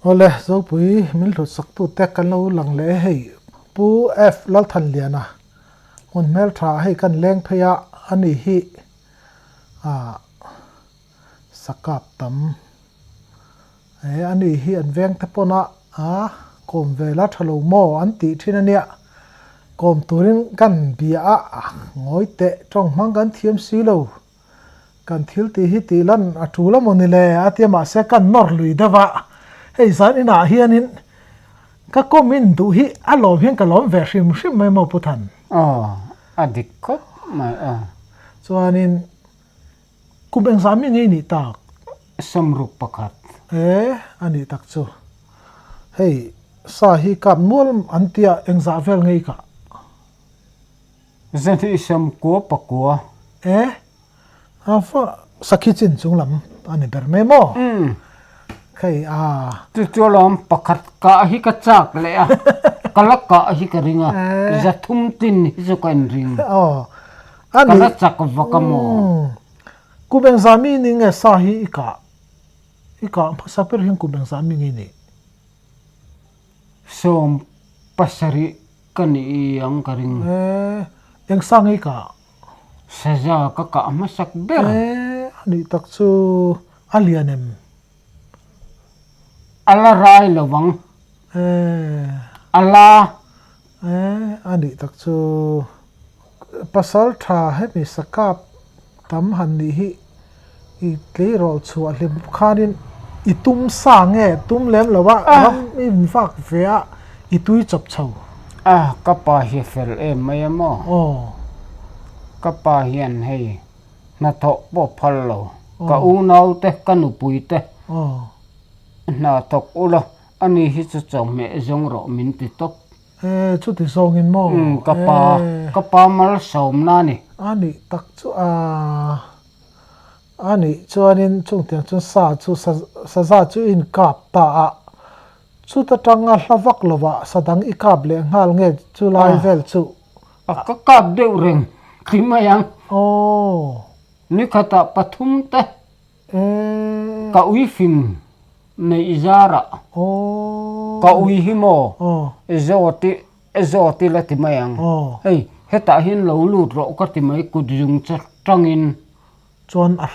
ole zo pui min hlut sak tu te kan lo lang le hei pu f lal than liana mun mel tha hei kan leng phaya ani hi a sakap tam ani hi an veng te pona kom vela thalo mo an ti thinania kom turin kan bia ngoi te tong mang kan thiam silo kan thil ti hi ti lan athula monile atiama se kan nor lui dawa hei zan ina hianin ka komin du hi alom hian ka lom ve hrim hrim mai mo puthan adik khop mai chuanin kubeng zami ngei ni tak samruk pakhat ani tak chu hei sa hi kap nual antia engza vel ngei ka zati sam ko pakwa afa sakichin chunglam ani ber memo kai tu lom pakhat ka hi ka chak le kalak ka hi ka ringa zathum tin hi zo kan ring ani kala chak vakamo kubeng zami ni nge sa hi ika pasapir hin kubeng zami ngi ni som pasari kani ang karing eng sang ika saja ka masak ber ani tak chu alianem ala rai lawang ala ani tak chu pasal tha he mi sakap tam han ni hi I tleirol chu alim khanin itum sange tum lem lawa ram in fak vea itui chop chau kapa hi fel mayamo kapa hian hei na tho po phallo ka unau te kanu pui te na thok ulo ani hi chu chong me zong ro min ti top chu ti song in mo kapa mal som na ni ani tak chu ani chuanin chung tiang chu sa chu sa chu in kap ta chu ta tanga hlavak lova sadang I kap le ngal nge chu lai vel chu ka kap deu reng khimayang ni khata pathum te ka ui fin nei izara ka ui himo ezoti la timayang hey heta hin lo lut ro ka timai kudjung changin chuan a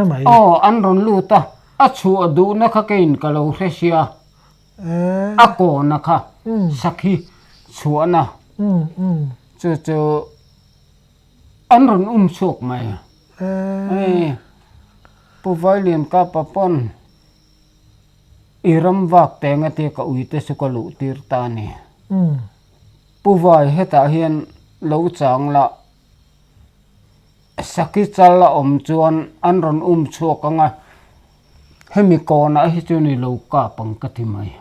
mai an ron luta chu adu na kha kein ka lo hresia ako na kha sakhi chuana chu an ron chok mai pu violin ka papon iram wak tenga te ka uite su ka lu tir ta ni pu vai heta hian lo chang la sakhi chala om chuan an ron chok anga hemi kona hi chu ni lo ka pang ka thi mai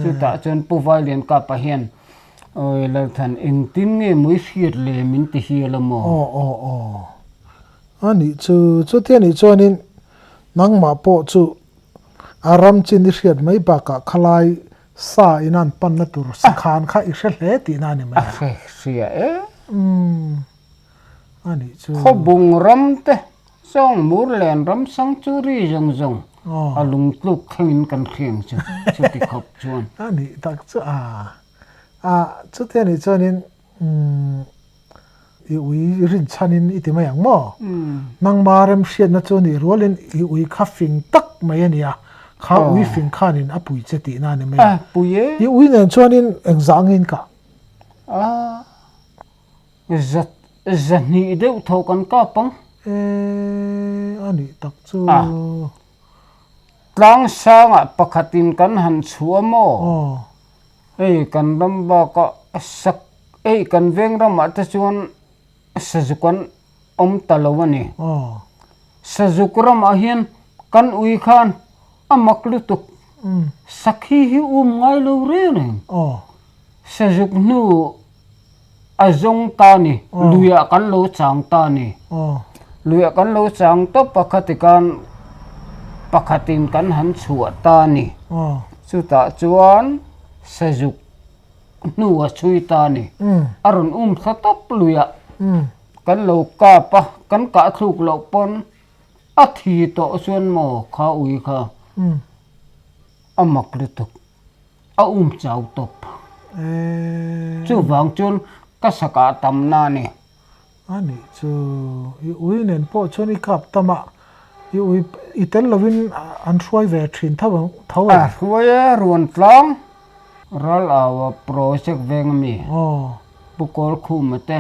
chu ta chuan pu violin ka pa hian oi la than eng tin nge mui hriat le min ti hi la mo ani chu te ni chuanin nangma po chu aram chin ni hriat mai ba ka khalai sa inan pan na tur sakhan kha I hre hle ti na ni ma sia ani chu khobung ram te song mur len ram sanctuary jong alung tluk thangin kan kheng chu ti khop chuan ani tak chu chu te ni chuanin I ui rin chanin iti mayang mo nang marem hriat na chu ni rolin I ui kha fing tak mai ania kha ui fing khanin apui che ti na ni mai puye I ui nen chuanin engzangin ka zani deuh tho kan ka pang ani tak chu tlang sanga pakhatin kan han chuamo kan lamba ka sak kan veng rama ta chuan sajukan om talawani sajukram ahian kan ui khan amaklutuk sakhi hi ngai lo re ne sajuk nu azong ta ni luya kan lo chang ta ni luya kan lo chang to pakhatin kan han chhuat ta ni chu ta chuan sajuk nu a chui ta ni aron khatop luya kan lo ka pa kan ka thluk lo pon a thi to chuan mo kha ui kha amak lutuk chau top chu wang chun ka saka tam na ni ani chu i ui nen po chon i kap tama i ui i tel lovin an throi ve thin thawang thawa huaya ruan tlang ral awa project veng mi bukol khu mate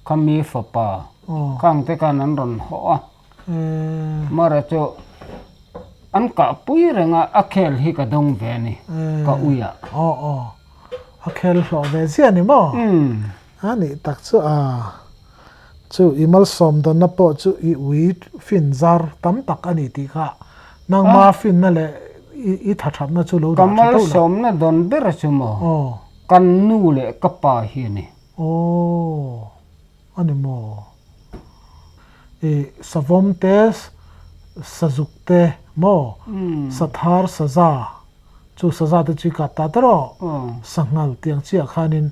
kami fapa kang te kanan ron ho mara cho an ka pui renga akhel hi ka dong ve ni ka uya akhel hlo ve zia ni mo ani tak chu chu imal som don na po chu i ui fin zar tam tak ani ti kha nang ma fin na le i tha that na chu lo da kamal som na don ber chu mo kan nu le ka pa hi ni ani mo savom tes sajukte mo sathar saza chu saza te chi ka ta tro sangal tiang chi khanin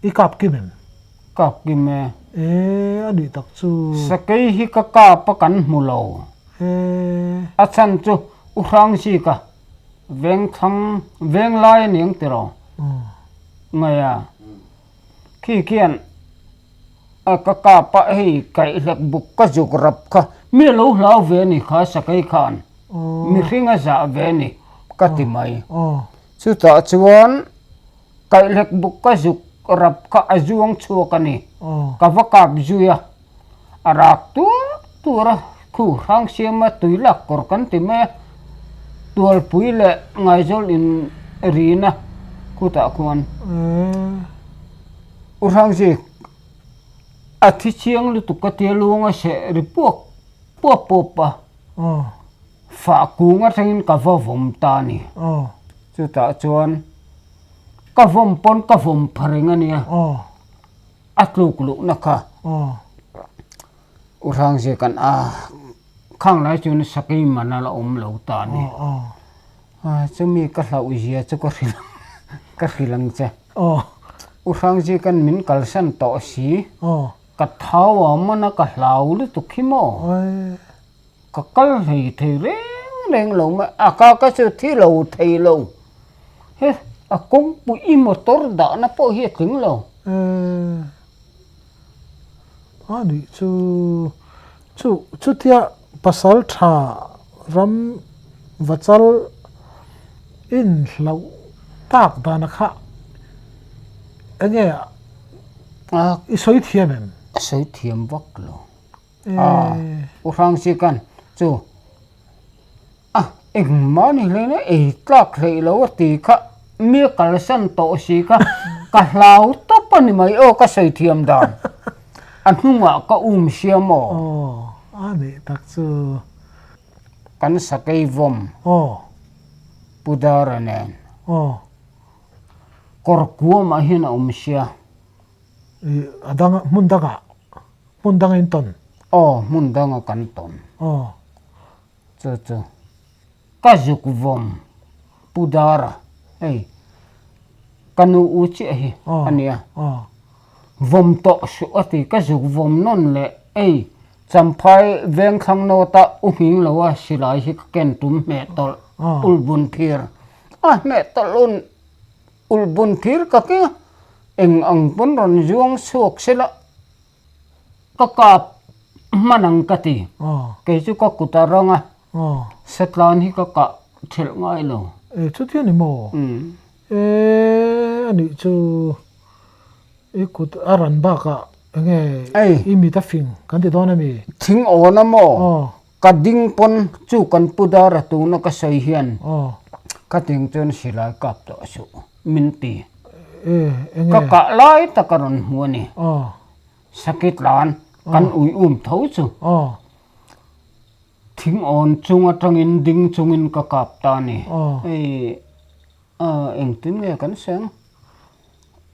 i kap kimen ani tak chu sakai hi ka pa kan mulo achan chu urang si ka veng lai ning tero ngaya khi kian ka pa hi kai lek buk ka juk rap kha mi lo hlau ve ni kha sakai khan mi ringa za ve ni ka ti mai chu ta chuan kai lek buk ka juk rap ka ajuang chu ka ni ka vakap juya arak tu ra khu hang siama tuilak kor kan ti me tual puile ngai jol in rina ku ta kuan urang ji athi chiang lu tu ka te luanga se ri pok pa fa kunga thangin ka vom ta ni chu ta chuan ka vom pon ka vom pharenga nia atluk lu na kha urang ji kan khang lai chun sakai manala lo ta ni chumi ka hlau zia chu ka khilang che urang ji kan min kalsan to si ka thawa mana ka hlau lu tu khimo ka kal hei thei reng lo ma aka ka chu thi lo thei lo he a kong pu I motor da na po hi ting lo ani chu tia pasal tha ram vachal in hlau tak dana kha enge I soi thiamen soi thiam vak lo urang si kan chu eng mani le na tlak rei lo ti kha mi kal san to si ka ka hlau to pani mai ka soi thiam dan an hunga ka siamo ani tak chu kan sakai vom pudara nen kor kuama hin sia adanga mundanga in ton mundanga kan ton chu kajuk vom pudara ei kanu uchi hi ania vom to su ati kajuk vom non le ei champhai veng khang no ta uhing lawa silai hi ken tum me tol ulbun phir me tolun ulbun phir ka ke eng ang pon ron juang suak sela ka manang kati ke chu ka kutaranga setlan hi ka thil ngai lo chu ti ni mo ani chu ikut aran ba ka nge imi ta fing kan ti dona mi thing ona mo ka ding pon chu kan pudara tu na ka sai hian ka ting chen silai kap to su minti ka lai ta karon huani sakit lan kan ui thau chu thing on chunga tangin ding chungin ka kap ta ni eng tin nge kan seng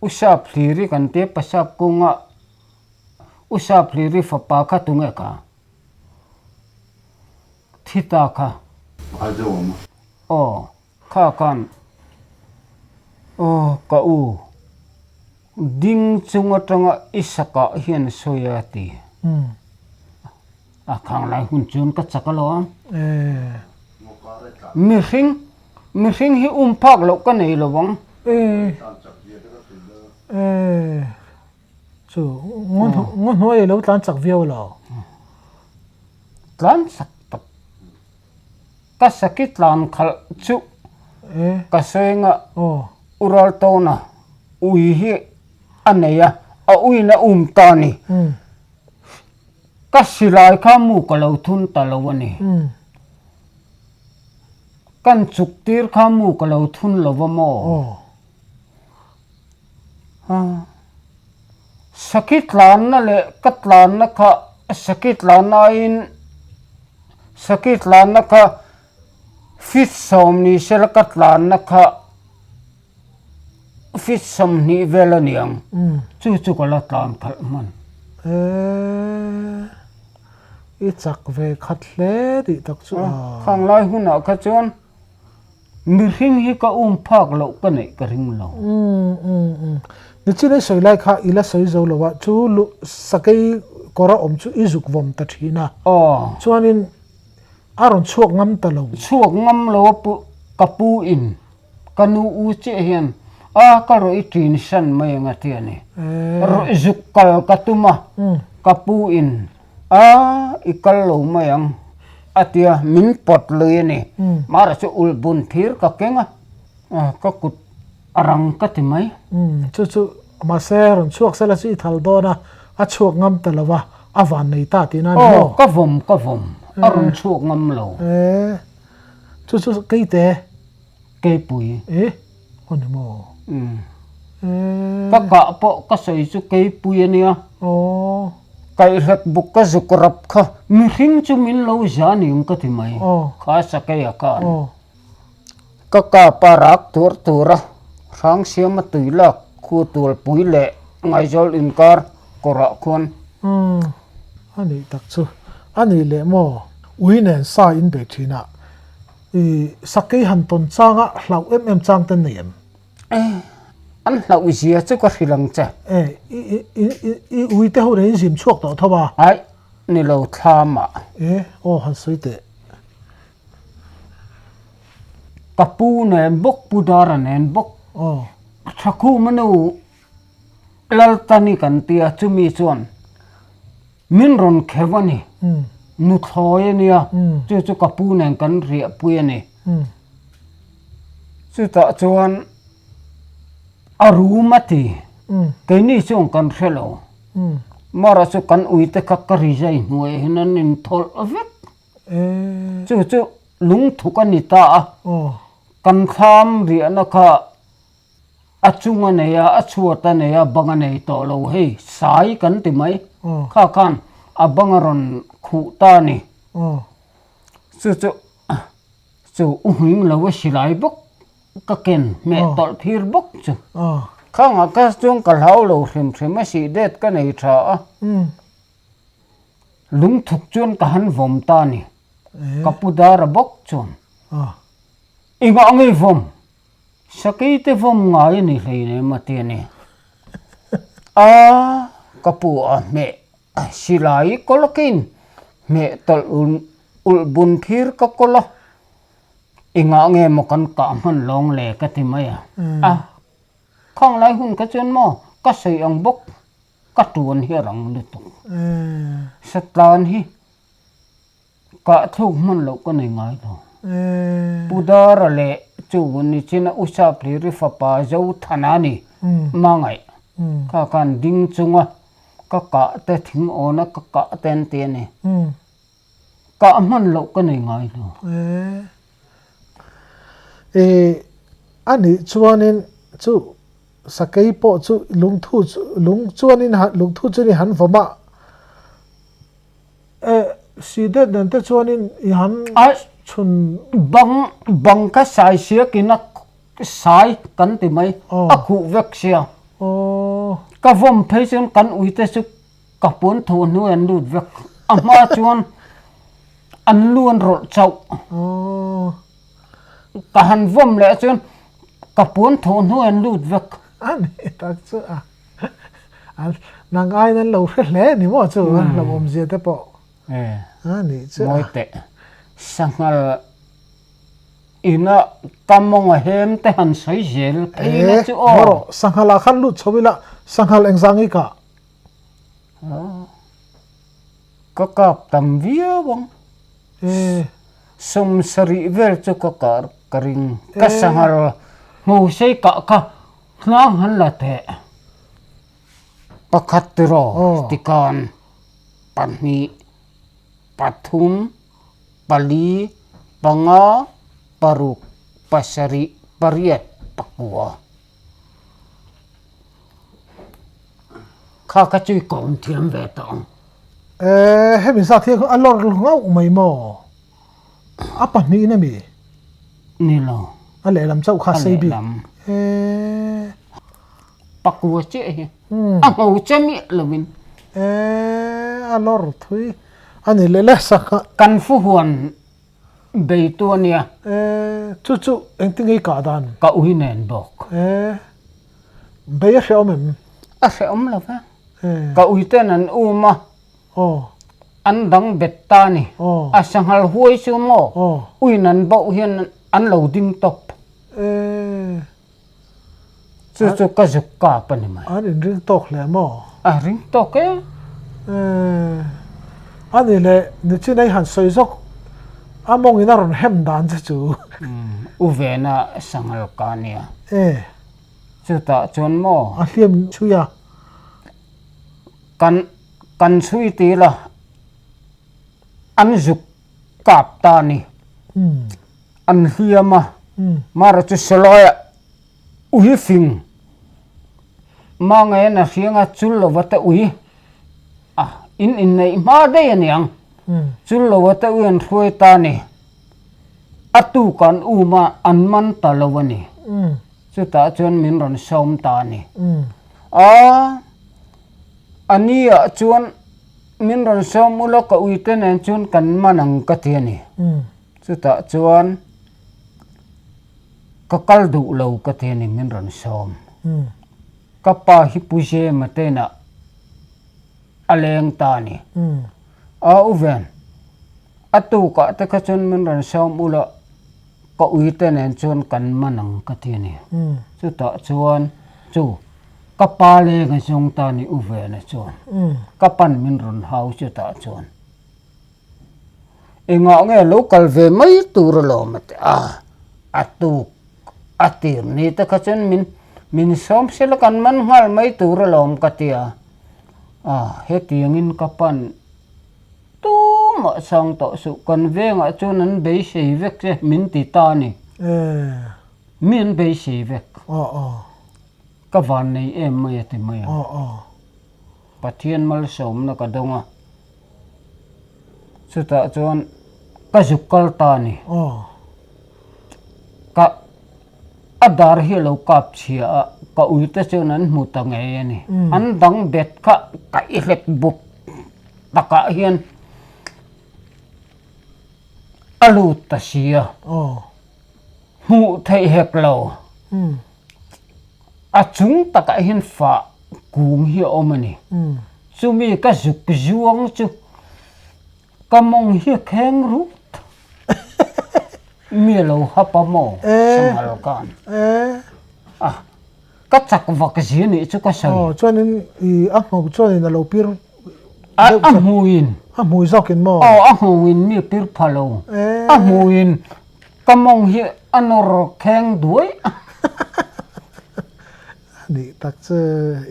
usap liri kan te pasap kunga usap liri fapa kha tunga ka thita kha ajoma kha kan ka u ding chunga tanga isaka hian soyati khang lai hun chun ka chakalo mi hring hi phak lo ka nei lo wang chu ngon hoi lo tlan chak viau lo tlan sak tak ka sakit lan khal chu ka senga ural to na ui hi aneya a ui na ta ni ka silai kha mu ka lo thun ta lo ani kan chuk tir kha mu ka lo thun lo wa mo sakit lan na le kat lan na kha sakit lan na in sakit lan na kha fit som ni sel kat lan na kha fit som ni velaniang chu ka la tlan khal man i chak ve khat hle di tak chu khang lai huna kha chon mi hring hi ka phak lo ka nei ka ring lo ni chi le soi lai kha ila soi zo lo wa chu lu sakai kora om chu izuk vom ta thina chuanin aron chuak ngam ta lo chuak ngam lo pu kapu in kanu u che hian ka roi tin san mai nga ti ani ro izuk kal katuma kapu in ikal lo mayang atia min pot le ni mara chu ul bun thir ka kenga ka kut arang ka ti mai chu ma seron chuak sala chi thal do na a chuak ngam ta lawa awan nei ta ti na no ka vom aron chuak ngam lo chu kai te kai pui hon mo ka po ka sei chu kai pui ania kai rak buk ka zukrap kha mi hring chu min lo jani ka ti mai kha sa kai ka ka parak tura rang siam tuila khu tul pui le ngai jol in kar kora khon ani tak chu ani le mo uinen sa in be thina sakai han ton changa hlau em chang tan nem an hlau zia chu ka hilang cha i uite ho rein sim chuak to thoba ai ni lo thama han soite kapu ne bok pudara nen bok thaku manu laltani kan tia chumi chuan min ron khewani nu thoi ania chu kapu nen kan ria pui ani chu ta chuan arumati cái này chung kan khelo mara chu kan uite ka kari jai nuai hinan in thol avek chu lung thuka ni ta kan kham ri na kha achunga ne ya achuata ne ya banga nei to lo he sai kan ti mai kha khan abangaron khu ta ni chu uhing lo wa silai bok ka ken me tol phir bok chu khang ka chung ka lau lo hrim a si det ka nei tha lung thuk chuan ka han vom ta ni kapudar bok chun inga ngai vom sakai te vom ngai ni hlei ne ma te ni kapu me silai kolokin me tol ul bun thir ka kolo inga nge mo kan ka man long le ka ti mai khang lai hun ka chen mo ka sei ang bok ka tuan hi rang lu tu satlan hi ka thuk man lo ko nei ngai lo pudar le chu ni china usa pli ri fa pa zo thana ni mangai ka kan ding chunga ka te thing ona ka ten te ni ka man lo ko nei ngai lo ani chuanin chu sakai po chu lung chuanin lung thu chu ni han voma si det dan te chuanin I han chun bang ka sai sia kina sai kan ti mai a khu vek sia ka vom phei chen kan uite chu ka pon tho nu an lut vek ama chuan an luan rol chau ka han vom le chuan ka pon tho nu an lut vek ani tak chu nang ai nan lo hle ni mo chu lo om je te po ani chu moi te sangal ina kamong a hem te han sai zel keina chu o sanghala khan lut chobila sanghal engzangi ka ka kap tam via bang som sari vel chu ka kar karing ka sanghal mo sei ka nang han la te pakhat ro tikan panni pathum pali panga paruk pasari pariat pakua kha ka chui kom thiam ve tong hemin sa thi alor ngau mai mo apa ni na mi ni lo ale lam chau kha sei bi pakua che a ho chami lovin alor thui ani le sa kan fu huan bei tu nia chu engtingai ka dan ka ui nen bok bei a hreomem a hreom lova ka ui ten an uma an dang betta ni a sanghal huai chu mo ui nan bo hian an lo ding top chu ka juk ka pani mai an in ring tok le mo a ring tok e ani le ni chinai han soi zok among ina ron hem dan chu u ve na sangal ka nia chu ta chon mo a hliam chuya kan chui ti la an juk kap ta ni an hiama mara chu soloya u hi fing ma ngai na hianga chul lo wata ui in nei ma de niang chul lo wata uan throi ta ni atu kan uma an man ta lo wani chu ta chon min ron som ta ni ania chuan min ron som ulo ka uiten en chun kan manang ka tiani chu ta chuan ka kal du lo ka tiani min ron som ka pa hi puje matena aleng ta ni uven atu ka te ka chun min ron som ulo ka uiten en chun kan manang ka tiani chu ta chuan chu kapale nga song ta ni uve na chuan kapan min run hau chu ta chuan enga nge local ve mai tur lo mate atu atir ni ta ka chen min som sel kan man hal mai tur lom ka tia he tiangin kapan tu ma sang to su kan ve nga chuan an be sei vek che min ti ta ni min be sei vek ka van nei em mai ti mai pathian mal som na ka donga chuta chuan ka zukal ta ni ka adar hi lo kap chia ka uita chuan an mu ta nge ni an dang bet kha ka i hlek bup taka hian alu ta sia mu thei hek lo chung taka hin fa kum hi omani chumi ka zuk zuang chu kamong hi kheng ru mi lo hapa mo samal kan ka chak vak ji ni chu ka sai chuanin I a ngau chuanin a lo pir a muin zokin mo a muin mi pir phalo a muin kamong hi anor kheng duai ni tak che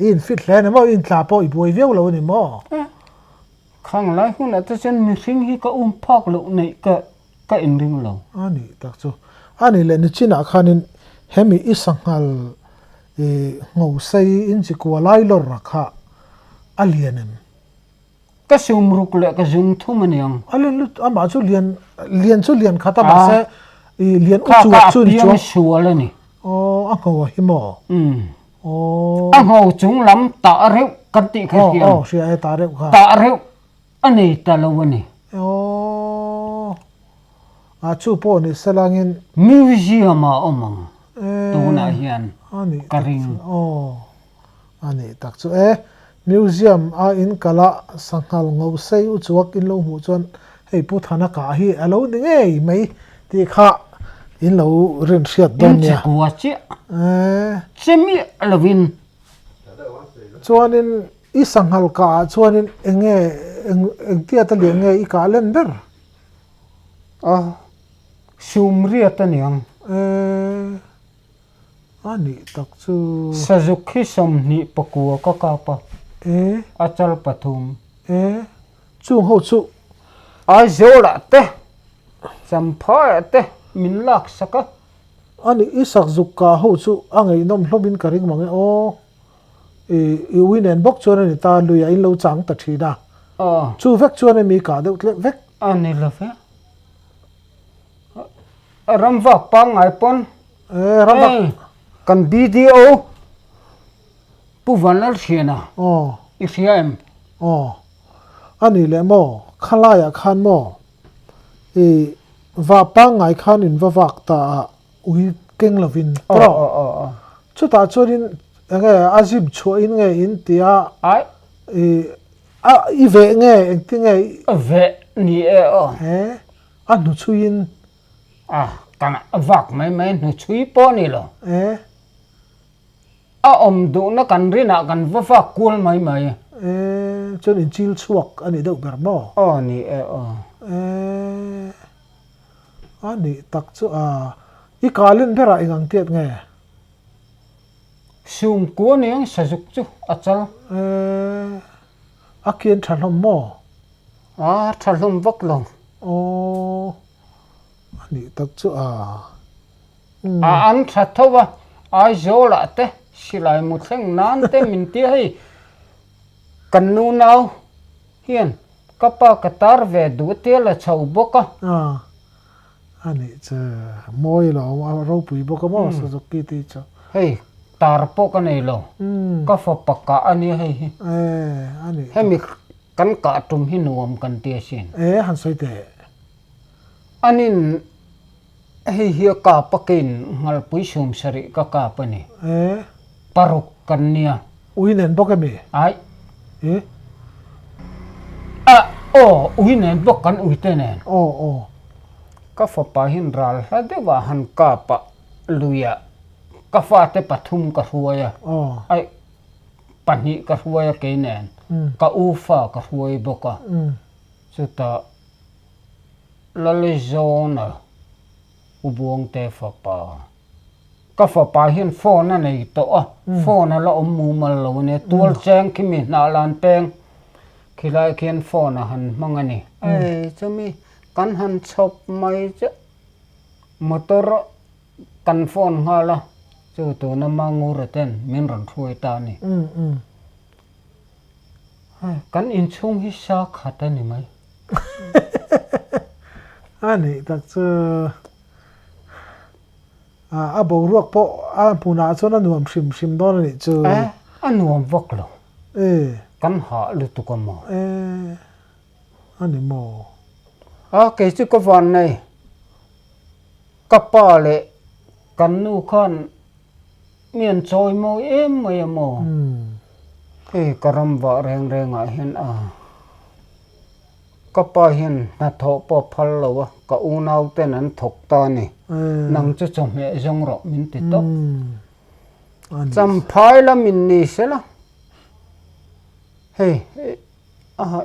in fit len mo in tla po I boi veu lo ni mo khang lai hun ta chen mi sing hi ka phak lo nei ka in ring lo ani tak chu ani le ni china khanin hemi isangal ngau sei in chi ko lai lor rakha alienem ka sum ruk le ka zum thu maniang alien lut ama chu lian khata ba se lian u chu ni chu sual ni a ko hi mo a ngau chung lam ta reu kan ti kha hiam sia ta reu kha ta reu ani ta lo ni a chu po ni salangin museum a omang tu na hian ani karing ani tak chu museum a in kala sanghal ngau sei u chuak in lo mu chuan hei pu thana ka hi alo ni ngei mai ti kha in lo rin hriat don in nia chikua chi chemi lovin chuanin i sanghal ka chuanin eng tia ta liang nge i ka len ber sumria taniang ani tak chu Suzuki somni pakua ka kapa achal pathum chu ho chu ai zola te sampha te min lak saka ani isak zukka ho chu angai nom hlobin karing mange o i winen bok chuan ani ta luya in lo chang ta thina chu vek chuan mi ka deuh tle vek ani love ramwak pa ngai pon ramwak kan video puvanal thiana ifyam ani le mo khalaya khan mo va pa ngai khan in va vak ta ui keng lovin pro chu ta churin nge azim chu in nge in tia ai i ve nge eng ti nge ve ni anu chu in kana vak mai nu chui po ni lo du na kan rina kan va kul mai chon in chil chuak ani deuh ber mo ni ani tak chu i kalin bera ingang tiat nge sum ko niang sajuk chu achal akian thalom mo thalom vak long ani tak chu an thathowa ai zola te silai mu thleng nan te min ti hei kan nu nau hian kapa katar ve du te la chau boka ani cha moi lo ro pui boka mo Suzuki ti cha hei tar po ka nei lo ka fa pakka ani hei ani hemi kan ka tum hi nuam kan ti sin han soi te anin hei hi ka pakin ngal pui sum sari ka pani paruk kan nia uinen boka mi ai uinen bok kan uitenen ka fa pa hin ral ha dewa han ka pa luya ka fa te pathum ka huaya ai pani ka huaya ke nen ka ufa ka huai boka chuta lalizona ubuang te fa pa ka fa pa hin phone na nei to phone la mu mal lo ne tual chang kimi na lan peng khilai khian phone han mangani chumi kan han chop mai cha motor kan phone ngala chu to na mangur ten min ran thui ta ni kan in chung hi sa khata ni mai ani tak chu a bo ruak po a puna chona nuam shim don ni chu anuam vok lo kan ha lu tu ko mo ani mo ke chu ko van nei kapa le kan nu khan mian choi mo em mai mo karam wa reng a hian kapa hian na tho po phal lo ka unau ten an thok ta ni nang chu chom me jong ro min ti to cham phai la min ni se la hey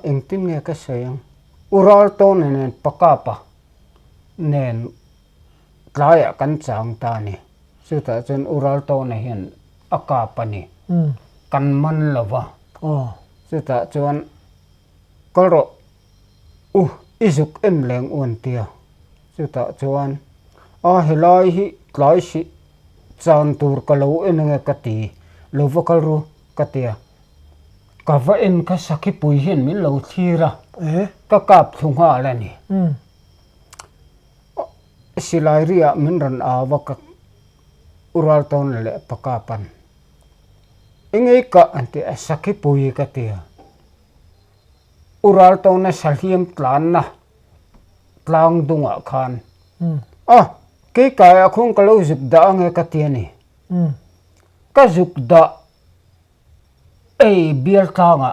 eng tin nge ka sayang ural to nen pakapa nen tlaya kan chang ta ni chuta chen ural to na hian akapa ni kan man lova chuta chuan koro izuk em leng on tia chuta chuan helai hi tlai si chan tur ka lo enenge ka ti lo vokal ru ka tia ka va en ka sakhi pui hian min lo thira ka kap thunga la ni silai ria min ran awa ka ural ton le pakapan engei ka anti sakhi pui ka tia ural ton na salhiam tlan na tlang dunga khan ke kaya khung ka lo zik da ange ka tia ni ka zik da bial tanga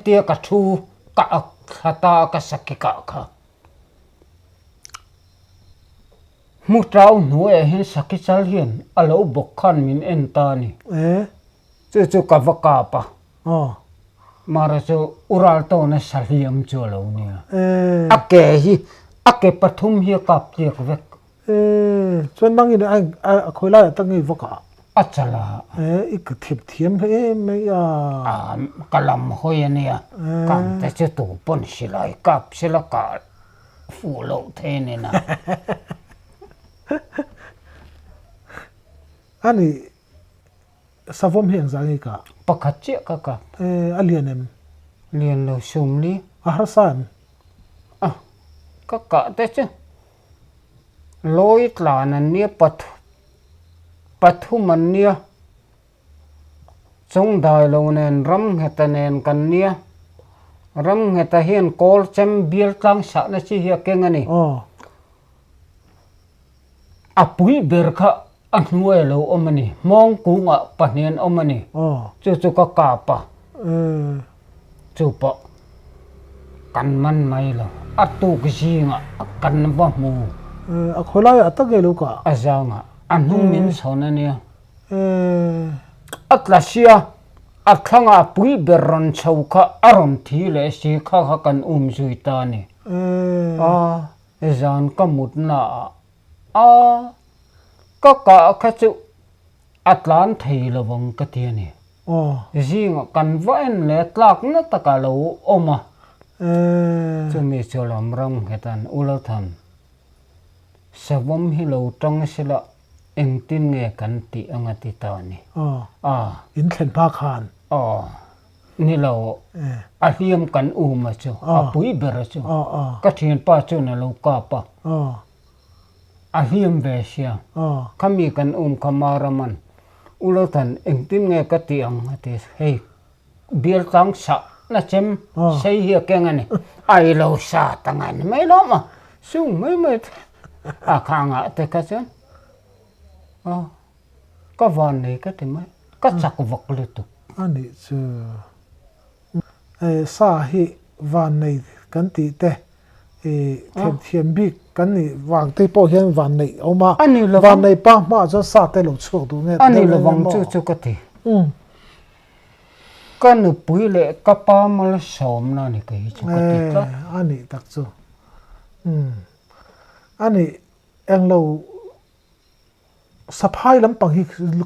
tia ka thu ka khata ka sakhi ka kha mu trao nu e hin sakichal hian alo bok khan min en ta ni chu chu ka vaka pa mara chu ural to na saliam chu lo ni ake hi ake pathum hi kap tiek vek chuan bang in a khoi lai ta ngi vaka achala ik thip thiam he me ya kalam hoi ania kam te chu tu pon silai kap sila ka fu lo the ni na ani savom hiang zangi ka pakhat che ka alienem lian lo sum li harsan ka te chu loi tlan an nia pathum an nia chung dai lo nen ram hetanen kan nia ram heta hian kol chem bil tlang sa na chi hi keng ani apui ber kha anuai lo omani mong kunga pahnian omani chu ka ka pa chu pa kan man mai lo atu ginga kan wa mu a khoi lai atake lo ka azanga anhung min sona nia atlasia athanga pui beron chauka aron thi le si kha kan zui ta ni ezan kamut na ka chu atlan thei lawang ka ti ni zinga kan vain le tlak na taka lo oma chumi cholam ram hetan ulathan savom hi lo tang sila engtin nge kan ti angati ta ni in thlen pa khan ni lo a hiam kan ma chu a pui ber chu ka thien pa chu na lo ka pa a hiam ve sia kami kan kamaraman ulathan engtin nge ka ti angati hei bil tang sa na chem sei hi kengani ai lo sa tangan mai lo ma sung mai a khanga te ka chen ka van nei ka te mai ka chak vak le tu ani chu sa hi van nei kan ti te thiam bi kan ni wang te po hian van nei oma van nei pa ma cho sa te lo chuk du nge ani lo wang chu ka ti kan pui le ka pa mal som na ni kai chu ka ti ta ani tak chu ani eng lo saphai lam pang hi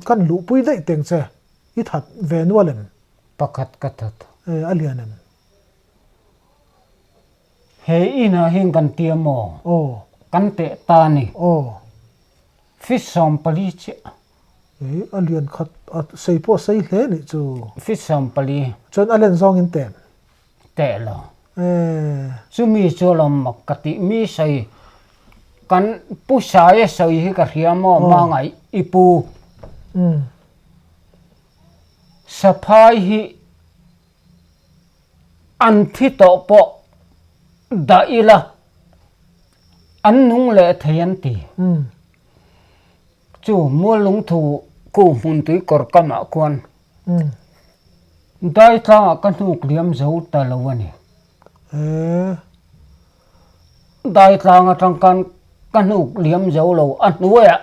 kan lu pui dei teng che I that ve nualem pakhat ka that alianem he ina hing kan tiamo kan te ta ni fish som pali che alian khat sei po sei hle ni chu fish som pali chon alen zong in tem te lo chumi cholom makati mi sei kan pu sai sei hi ka hiamo ma ngai ipu saphai hi an thi to po da ila an nung le thayan ti chu mo lung thu ku mun tui kor kama kwan dai tha kan hu kliam zo ta lawani dai tha nga tang kan hu liam zo lo an nuya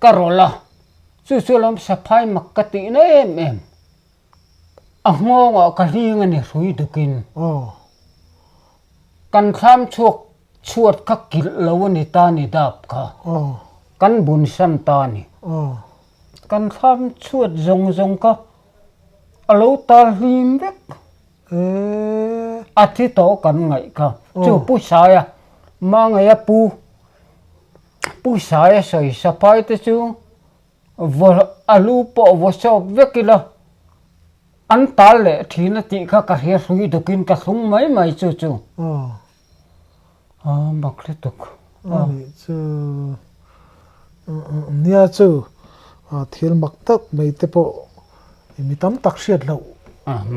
karola chu lam saphai makati na em ngo nga ka hinga ni rui dukin kan tham chuat ka kil lawani ta ni dap kha kan bun san ta ni kan tham chuat zong ka alo ta him vek athi to kan ngai ka chu pu saya ma ngai pu saya soi sapai te chu vol alu po vo so vekila an tal le thina ti kha ka he sui dukin ka sung mai chu bakle tuk chu nia chu thil mak tak mai te po mi tam tak hriat lo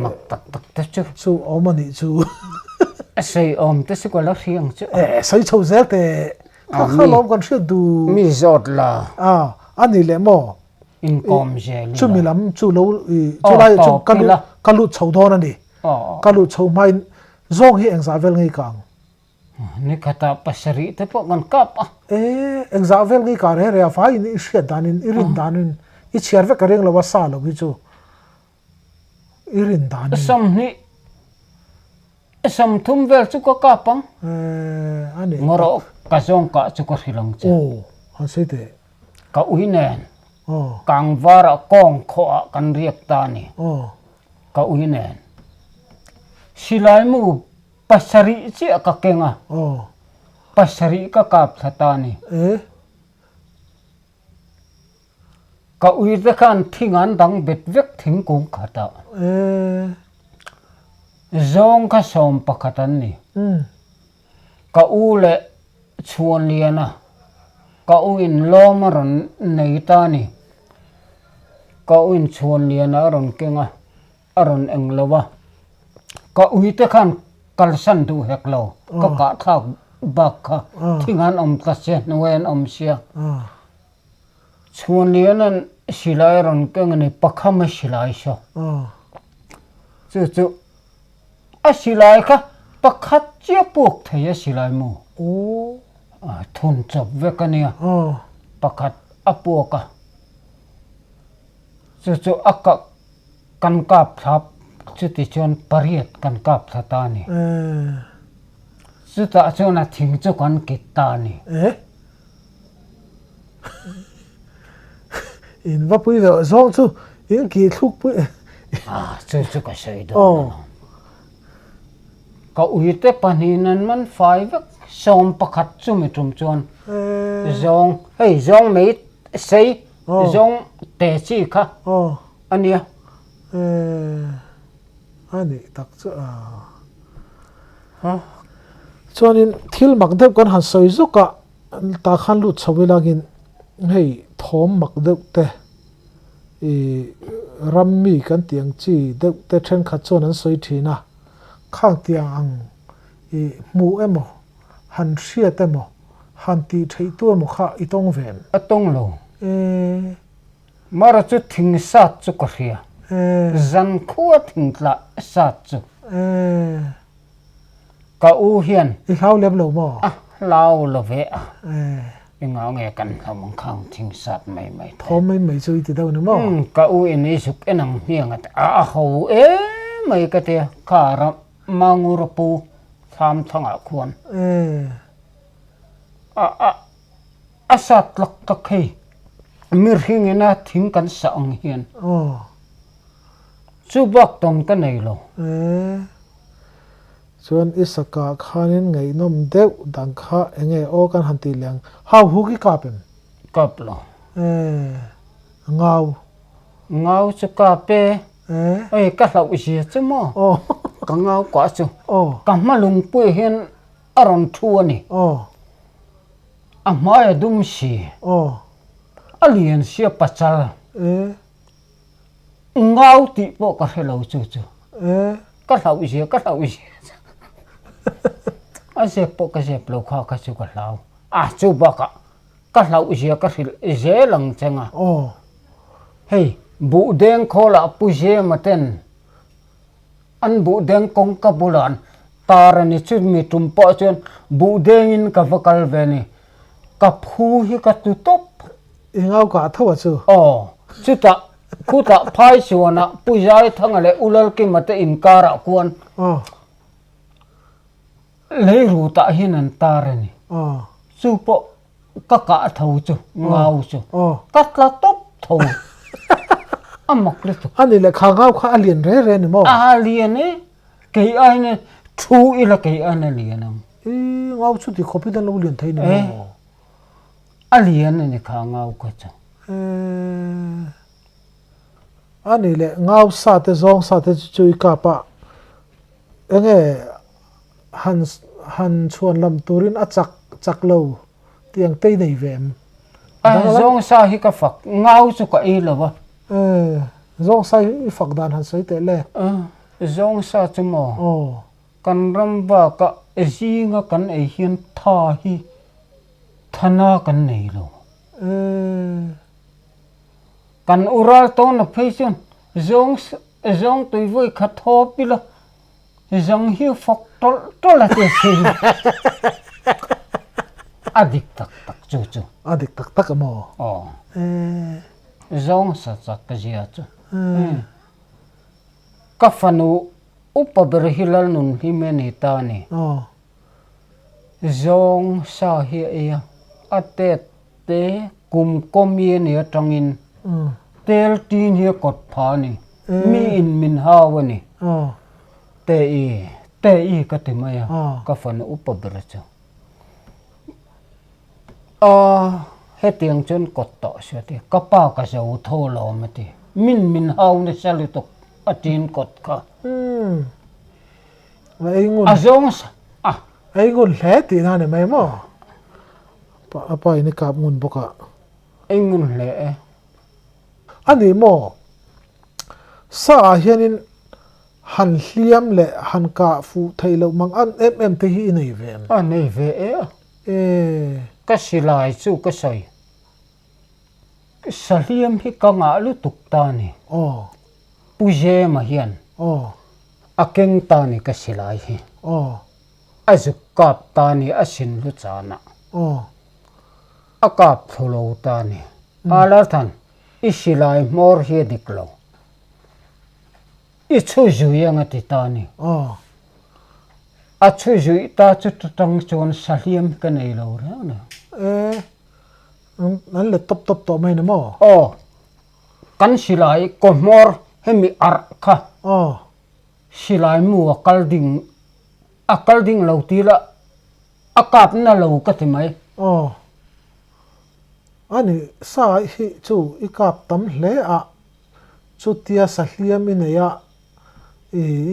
mak tak te chu omani chu sei om te se ko la riang chu sei chho zel te kha lom kan hriat du mi zot la ani le mo income je chu mi lam chu lo chu lai chu kalu chho don ani kalu chho mai zong hi engza vel ngai kang ni kata pasari te po kan kap exam vel ngi kar he rea fa in hriat danin irin danin I chiar ve kareng lawa sa lo hi chu irin danin sam ni sam thum vel chu ko ka pang ani ngoro ka zong ka chu ko hilang che han sei te ka ui nen oh kang vara kong kho kan riak ta ni ka ui nen silai mu pasari chi ka kenga pasari ka kap thata ni ka ui te khan thingan dang bet vek thing kung khata zong ka som pakhatan ni ka u le chuan liana ka u in lomaron nei ta ni ka u in chuan liana ron kenga aron englowa ka ui te khan kalsan du heklo ka thak bakha thingan om ta se noen om sia chuan lianan silai ron kenga ni pakhama silai so chu a silai kha pakhat chia puk thaya silai mu thun chop vekania pakhat apuka chu aka kan kap thap chu ti chon pariat kan kap thata ni chu ta chona thing chu kan kitta ni in va pui do zong chu in ki thuk pui chu ka sei do ka ui te paninan man fai vek som pakhat chu mi tum chon zong hei zong mei sei zong te chi kha ania ani tak chu chuanin thil mak deuh kan han soi zuka ta khan lut chawilagin hei thom mak deuh te rammi kan tiang chi deuh te then kha chuan an soi thina khang tiang ang mu emo han hriat emo han ti thei tu emo kha itong ven atong lo mara chu thing sat chu ko hria zan khuwa thing tla sat chu ka u hian I hlau lem lo mo lao lo ve ngao nge kan hamang khang thing sat mai thom mai chui ti dau ni mo ka u in i sup enang hiang at ho mai ka te khara mangura pu tham thanga khuan asat lak ka khei mir hingena thing kan sa ang hian chu bak tom ka nei lo chuan isaka khanin ngei nom deuh dang kha enge o kan han ti leng hau hu ki kapem kap lo ngau chu ka pe ai ka hlau ji chu mo ka ngau kwa chu ka malung pui hian aron thu ani amaya dum si alien sia pachal ngau ti po ka hello chu ka hlau ji ase po ka se plo kha ka chu ka hlau chu ba ka hlau ji ka je lang chenga hey bu deng khola pu je maten an bu deng kong ka bulan tarani chu mi tum po chen bu deng in ka vakal ve ni ka phu hi ka tu top ingau ka thawa chu chu ta khu ta phai chuana pu jai thangale ulal ki mate in kara kuan le ru ta hinan tarani chu po ka thau chu ngau chu katla top thau amak le tu ani le khangau kha alien re ni mo alien e ke ai ne thu ila ke an alien am ngau chu ti khopi dan lo lien thai ni mo alien ne khangau ka chu ani le ngau sa te zong sa te chui ka pa enge han chuan lam turin a chak lo tiang tei nei vem zong sa hi ka fak ngau chu ka e lo wa zong sa hi fak dan han sai te le zong sa chu mo kan ram ba ka zinga kan e hian tha hi thana kan nei lo kan ural to na pheichun zong tui voi kha tho pila zong hi fok tol la te se adik tak tak chu chu adik tak tak mo zong sa sa ka zia chu ka fanu upaber hilal nun himeni ta ni zong sa hi ya ate te kum komie ni atangin tel tin hi kot pha ni mi in min hawani te i ka te maya ka fanu upaber chu he tiang chun kot to sia ti ka pa ka zo tho lo ma ti min haw ne salu tok atin kot ka azong ai ngun hle ti na ne mai mo pa ini kap ngun boka ai ngun hle ani mo sa hianin han hliam le han ka fu thailo mang an em te hi nei ve nei ve ka silai chu ka soi saliam hi ka nga lu tuk ta ni puje ma hian akeng ta ni ka silai hi azuk kap ta ni asin lu chana akap tholo ta ni alathan isilai mor hi diklo I chu ju yang ati ta ni a chu ju ta chu tang chon saliam ka nei lo ra na nan le top to mai na mo kan silai ko mor hemi ar kha silai mu akal ding lo ti la akap na lo ka ti mai ani sa hi chu ikap tam hle a chu tia saliam in ya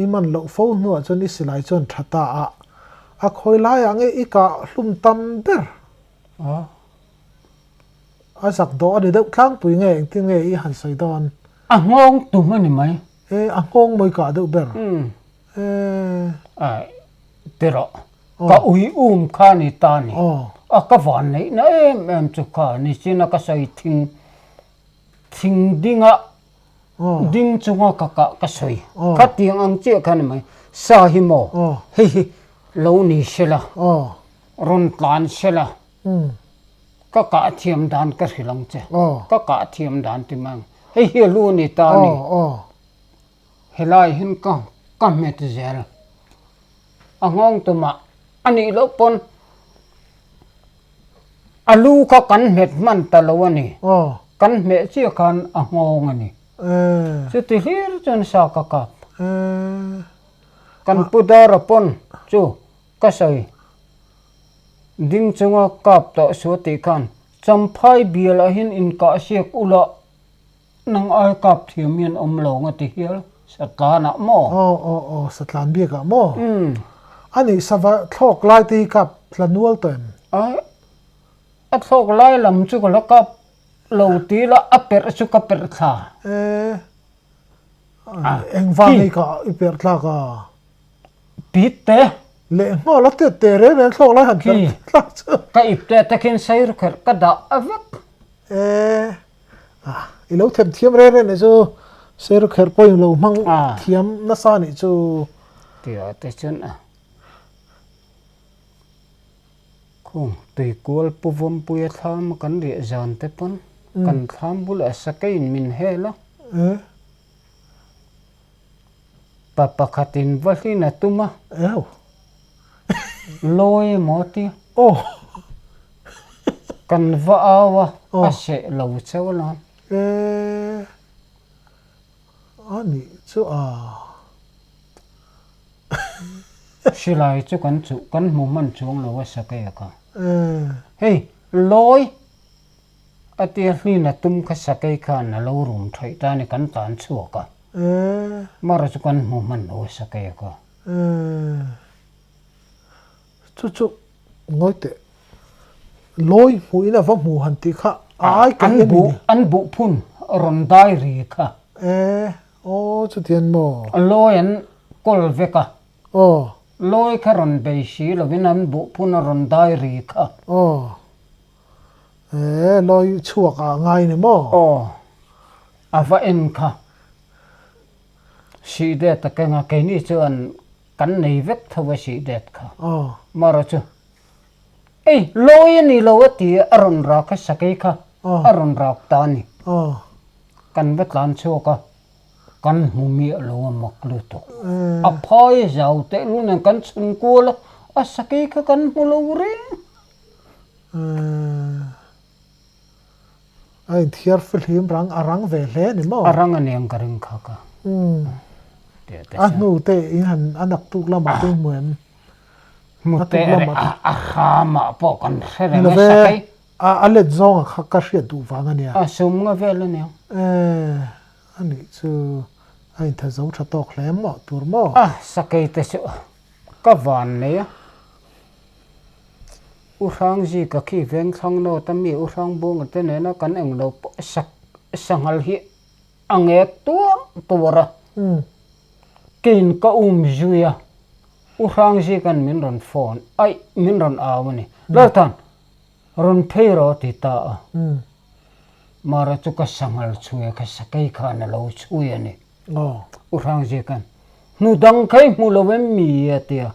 i man lo fo nu chon isilai chon thata a khoi la ya nge ika hlum tam ber a sak do de deuh thlang pui nge eng tin nge I han sai don a ngong tu ma ni mai a ngong moi ka deuh ber pero ka ui kha ni ta ni a ka van nei na em chu kha ni china ka sai thing dinga ding chunga ka soi ka tiang ang che khan mai sa hi mo hi lo ni shela ron tlan shela ka thiam dan ka hilang che ka thiam dan ti mang hi lu ni ta ni helai hin ka met zel angong tu ma ani lo pon alu ka kan met man ta lo ani kan me chi khan angong ani chu ti hir chon sa ka kan pudara pon chu ka sai ding chunga kap to so ti khan champhai biala hin in ka siak ula nang ai kap thiamian om lo nga ti hir satlana mo satlan bi ka mo ani sava thlok lai ti kap tlanual tem a thlok lai lam chu ko la kap lo ti la aper chu ka per tha eng va nei ka iper tla ka pite le ngo la te re le thlok lai han tla ka ipte takin sair khar ka da avak I lo them thiam re ne chu sair khar poi lo mang thiam na sa ni chu tia te chun khung tui kul puvom puya tham kan ri jan te pon kan tham bul asakein min hela papa khatin vali na tuma loi moti kan va awa ase lo chawlan ani chu silai chu kan mu man chuang lo asake ka hey loi atia hli na tum kha sakai khan na lo rum thai ta ni kan tan chu ka mara chu kan mu man lo sakai ka chu ngoi te loi hui na va mu han ti kha ai kan an bu phun ron dai ri kha chu tian mo loi an kol veka loi kha ron bei shi lo vin an bu phun ron dai ri kha loi chuak ngai ne mo ava en kha si de ta ka nga ke ni chuan kan nei vek thawa si det kha mara chu ei loi ni lo ti aron ra ka sakai kha aron ra ta ni kan vet lan chu ka kan humi lo mak lu to a phoi zau te lu nan kan chun ko la a sakai kha kan mu lo re ai thiar fil him rang arang ve hle ni mo arang ani ang karing kha ka a nu te in han anak tuk la ma te muen mu te a kha ma po kan se re na sakai a let zong kha ka hria du wang ania a sum nga vel ni ani chu ai tha zo tha tok hle mo tur mo sakai te chu ka van ne ya urang ji ka khi veng thang no tami urang bung te ne na kan eng lo sak sangal hi angek tu tura kin ka juya urang ji kan min ron phone ai min ron awani latan ron phero ti ta mara chu ka sangal chuya ka sakai kha na lo chuya ni urang ji kan nu dang kai mu lo wem mi atia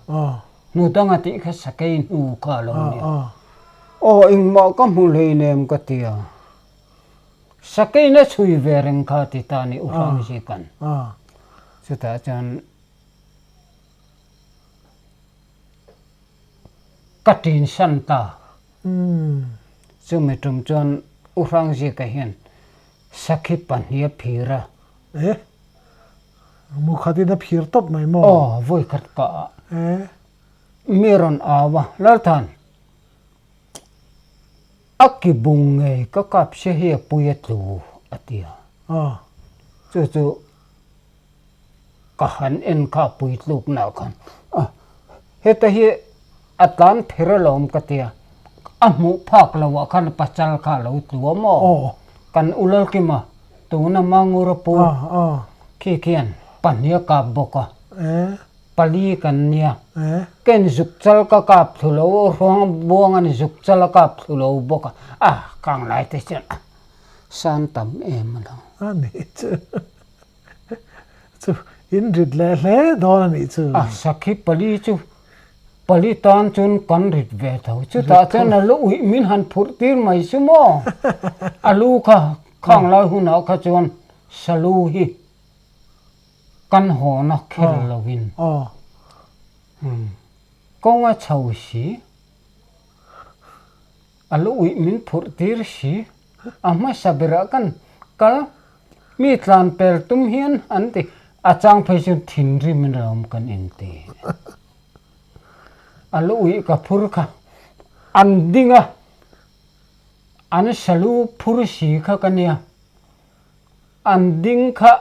nu dang ati kha sakai nu ka lo ni ing ma ka mu le nem ka tia sakai na chui vereng kha ti ta ni urang ji kan chu ta chan katin santa chu me tum chon urang ji ka hian sakhi pania phira mu khati na phir top mai mo voi khat ka miron awa lalthan aki bung nge ka kap se he puyet lu atia chu ka han en ka puit luk na khan heta hi atlan pheralom ka tia amu phak lawa khan pachal kha lo tu mo kan ulal ki ma tu na mangura pu ki kian pania ka boka pali kan nia ken juk chal ka kap thulo rong buang an juk chal ka thulo boka kang lai te chen san tam em la ani chu in rit le hle don ani chu sakhi pali chu pali tan chun kan rit ve tho chu ta chen na lu ui min han phur tir mai su mo alu kha khang lai hu na kha chon salu hi kan ho na khel lovin konga chau si alu ui min phur tir si ama sabira kan kal mi tlan pel tum hian anti achang phai chu thin ri min ram kan ente alu ui ka phur kha an dinga an salu phur si kha kania an ding kha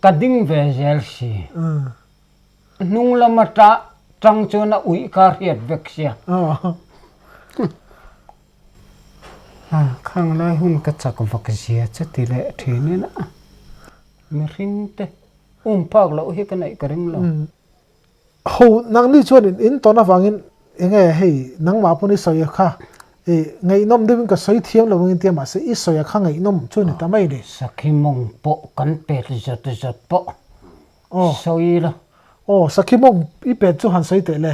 kading ve zel si nung lama ta tang chona ui ka riat vek sia khang lai hun ka chak vak sia chati le thine na mi ring te pak lo hi ka nai ka ring lo ho nang ni chuan in to na wangin enge hei nang ma puni soya kha ngai nom devin ka soi thiam lo ngin tiama se i soya kha ngai nom chuni tamai ni sakhi mong po kan pe zat po soi la sakhi mong i pe chu han soi te le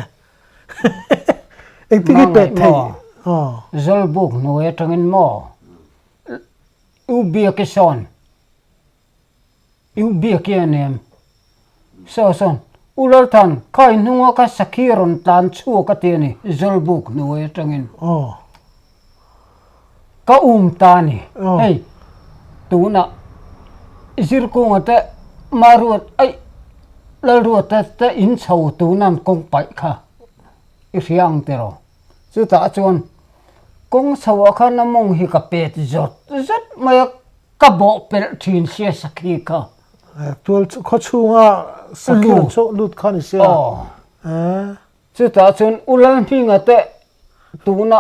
ek ti pe thei zol buk no e tangin mo u bia ke son u bia ke anem son ulal tan kai nuwa ka sakhiron tan chu ka te ni zol buk no e tangin ka ta ni hey tu na zir ko ngate maruat ai la ruat ta in chau tu nam kong pai kha i riang te ro chu ta chon kong chawa kha na mong hi ka pet zot mai ka bo pel thin sia sakhi ka tual kho chunga sakhi chu lut khan sia chu ta chon ulal hinga te tu na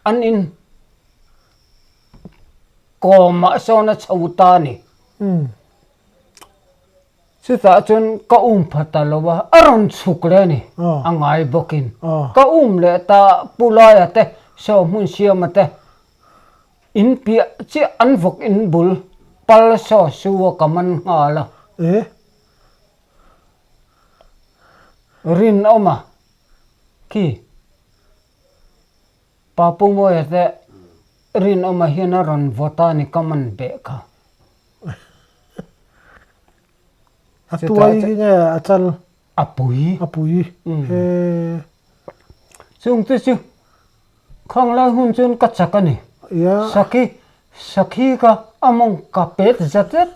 an in ko ma so na chau ta ni chu ta chon ka phatalowa aron chukle ni angai bokin ka le ta pulaya te so mun siama te in pia chi an vok in bul pal so suwa kaman ngala rin oma ki papu mo ete rin oma hian a ron vota ni kaman be kha atuai nge achal apui he chung tu chu khang la hun chun ka chakani ya sakhi ka among ka pet zatet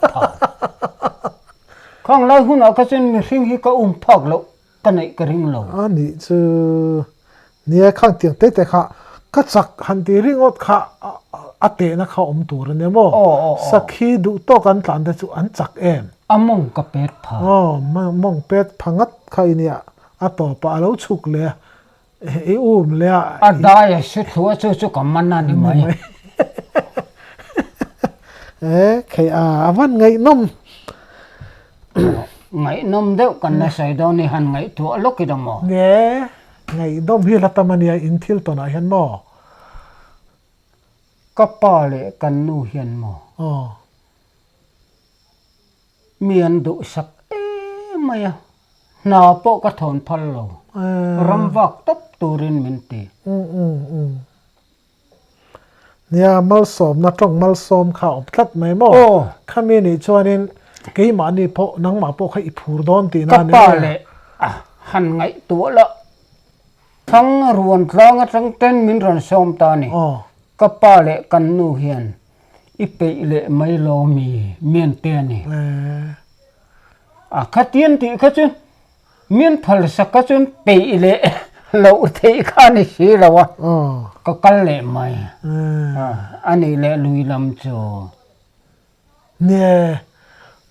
khang la hun a ka chen mi hring hi ka phak lo ka nei ka ring lo ani chu nia khang tiang te te kha ka chak han ti ringot kha ate na kha om tur ne mo sakhi du to kan tlan de chu an chak em among ka pet pha mong pet phangat khai nia a to pa lo chuk le e le a dai a shu thua chu ka manna ni mai khai awan ngai nom ngai nom deuh kan na sai do ni han ngai thu lo ki damo ne ngai dom hi la tamania in thil to na hian mo ka pa le kan nu hian mo mian du sak maya na po ka thon phal lo ram vak top turin min ti nia mal som na tong mal som kha om tlat mai mo khami ni chuanin ke ma ni pho nang ma pho khai phur don ti na ne ka pa le han ngai tu la thang ruan tlang atang ten min ron som ta ni ka pa le kan nu hian ipe le mai lo mi mien te ni khatien ti kha chun mien phal saka chun pe le lo thei kha ni si lawa ka kal le mai ani le lui lam cho ne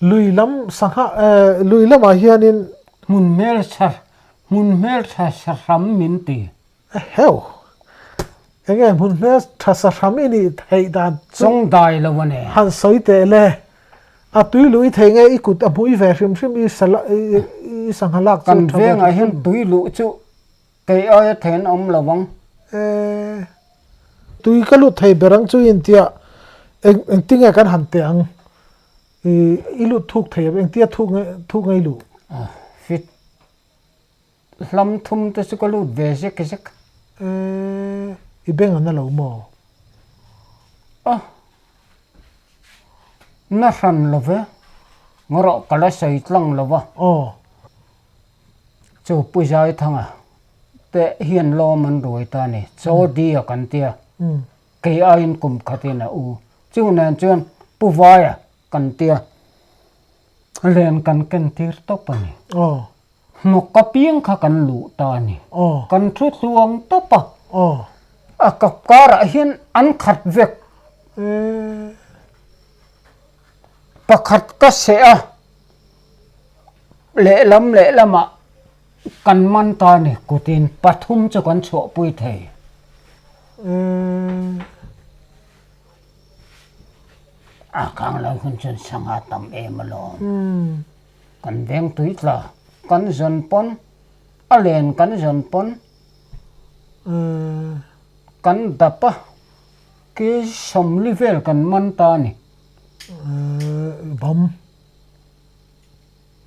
lui lam sangha lui lam a hianin mun mel sa ram min ti heo enge mun mel sa ram ni thei dan song dai lo ne han soi te le a tui lui thei nge ikut a bui ve hrim i sala i sanghalak kan veng a hian tui lu chu ke ai then om lawang tui ka lu thei berang chu in tia eng tinga kan han te ang i lu thuk thei eng tia thuk ngai lu fit lam thum te chu ka lu ve se ke sek i beng an lo mo na ran lo ve ngoro kala sai tlang lo wa chu pujai thanga te hian lo man roi ta ni cho dia kan tia ke ain kum khatina u chu nan chuan puwaya kan tia len kan ken tir to pani no ka piang kha kan lu ta ni kan thu thuang to pa a ka kara hian an khat vek pakhat ka se a le lama kan man ta ni kutin pathum chu kan chho pui thei kang la hun chun sanga tam em lo kan veng tuitla kan zon pon alen kan zon pon kan dapa ke som level kan man ta ni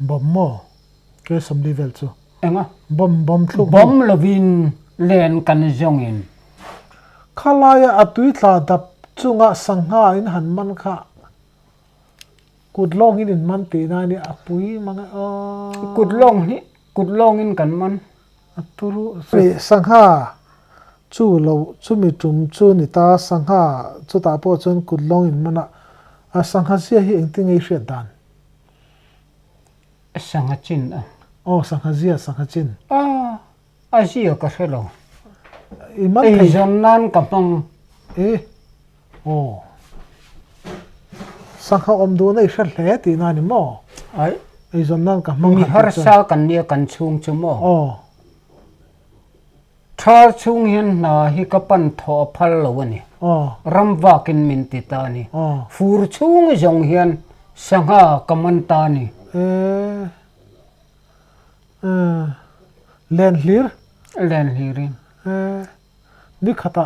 bom mo ke som level chu enga bom thlu bom lovin len kan zong in khalaya atui tla dap chunga sangha in han man kha kudlong in man te na ni apui manga kudlong in kan man aturu sangha chu lo chu mi tum chu ni ta sangha chu ta po chun kudlong in mana a sangha sia hi eng tingai hriat dan sangha chin sangha chin a zia ka helo iman thei zon nan ka pang sangha om do nei hrat hle ti na ni mo ai ei zon nan ka mang har sa kan nia kan chung chu mo thar chung hian na hi ka pan tho phal lo ni ram wakin min ti ta ni fur chung jong hian sangha kaman ta ni len hlirin ni khata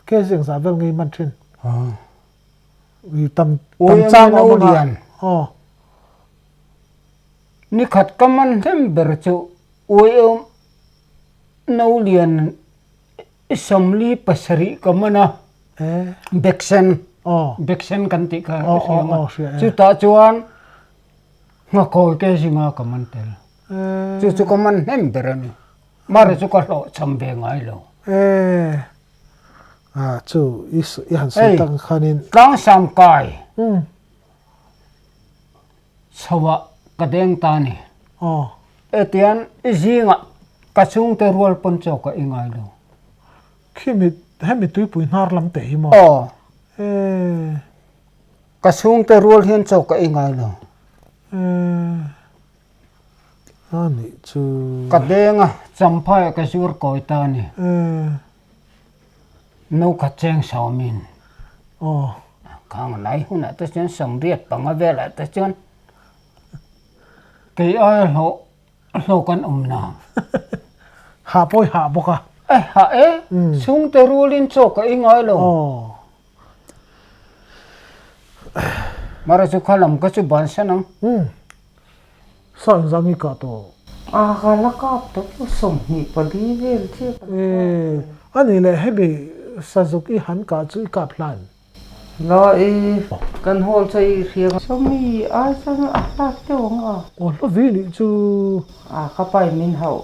ke jeng za vel ngai man thin tam chang o lian ni khat kaman hem ber chu oi no lian somli pasari kamana beksen beksen kan ti ka chu ta chuan nga koi ke singa kaman tel chu kaman nem berani mare chu ka lo chambe ngai lo chu is han sai tang khanin tlang sam kai chawa kadeng ta ni etian izinga kachung te rual pon chok ka ingai lo khimi hemi tui pui nar lam te hi mo kachung te rual hian chok ka ingai lo ani chu kadenga champhai ka sur koi ta ni no ka cheng saumin khang lai huna ta chen sam riat panga vela ta chen ke ai lo kan na ha poi ha boka ha sung te rualin chok ka ingai lo mara chu khalam ka chu ban sanang sang zangi ka to kala kap to som ni pali vel che ani le hebe Suzuki han ka chu ka plan lo kan hol chai riang somi sang ta te nga lo vi ni chu ka pai min hau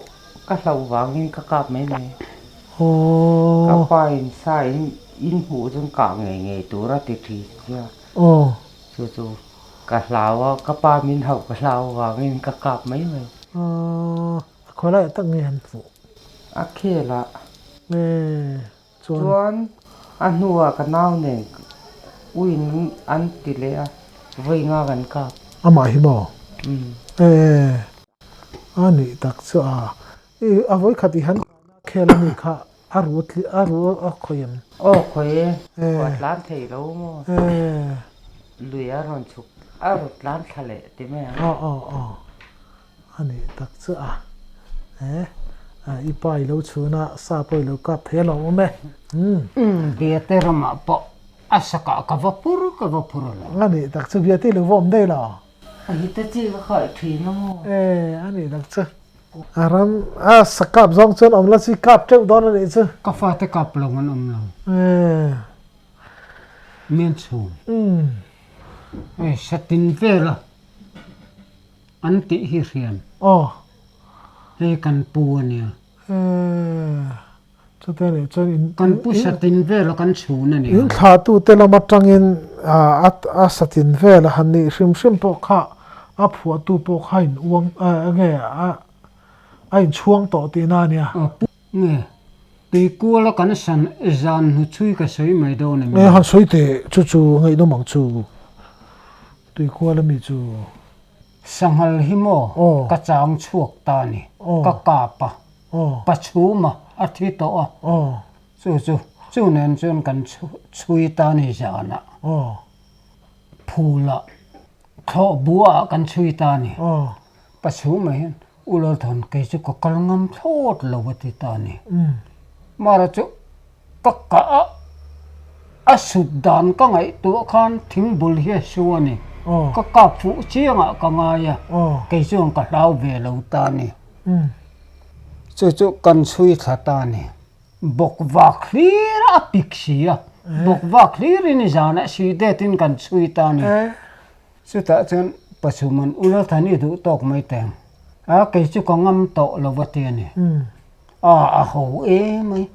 ka hlau wangin ka kap mai ne ka pai sai in hu jung ka nge tu ra ti thi ya chu ka hlau ka pa min hau ka hlau wangin ka kap mai mai khoi lai tak nge han fu khela chuan nuwa ka nau ne uin an ti le voi nga kan ka ama hi mo ani tak chu a voi khati han khela mi kha aru khoyam khoye wat lan thei lo mo luya ron chuk aru lan thale ti me ani tak chu i pai lo chuna sa poi lo ka the lo me bia te rama po asaka ka vapur la ani tak chu bia te lo vom dei la hi ta chi ka khoi thi no mo ani tak chu aram sakap zong chun omla si kap cheu don ani chu ka fa te kap lo ngan lo men chu satin vela anti hi rian he kan pu ania chu te ni chu kan pu satin vela kan chu na ni in kha tu te la matangin a satin vela han ni sim po kha a phua tu po khain uang nge a in chuang to ti na nia nge ti ku la kan san zan hu chui ka soi mai do na mi han soi te chu ngai no mang chu ti ku la mi chu sanghal himo ka chang chuak ta ni ka ka pa chu ma a thi to chu nen chun kan chui ta ni jana phula kho bua kan chui ta ni pa chu ma hin ulol thon ke chu ko kalngam thot lo ti ta ni mara chu ka a sudan ka ngai tu khan thing bul hi suani ka phu chianga ka nga ya ke chung ka lau ve lo ta ni chu kan chui tha ta ni bok wa clear a picture bok wa clear ni jana si de tin kan chui ta ni chu ta chen pachuman ula thani du tok mai teng ke chu ko ngam to lo wa ti ni a ho mai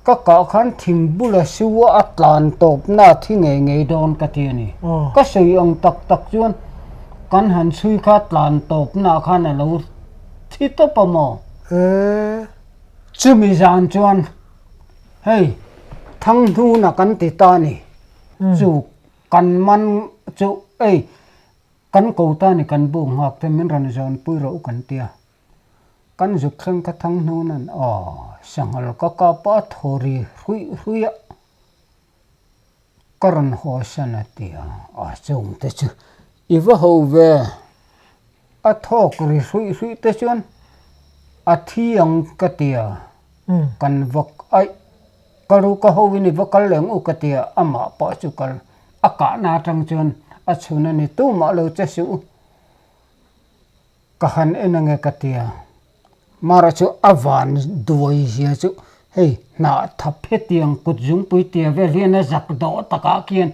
ka khan thing bula suwa atlan top na thinge ngei don ka ti ni ka sei ang tak chuan kan han sui kha tlan top na khan a lo thi to pa mo chumi jan chuan hei thang nu na kan ti ta ni chu kan man chu kan ko ta ni kan bu ngak te min ran jon pui ro kan tia kan zu khleng ka thang nu nan sangal ka pa thori hui karan ho sana tia chung te chu iwa ho ve a thok hui te chuan a thiang ka tia kan vok ai karu ka ho ni vokal leng u ka tia ama pa chu kal aka na tang chuan a chuna ni tu ma lo che su ka han enange ka tia mara chu avan duai hi chu hey na thap he tiang kut jung pui tia ve lian a zak do taka kian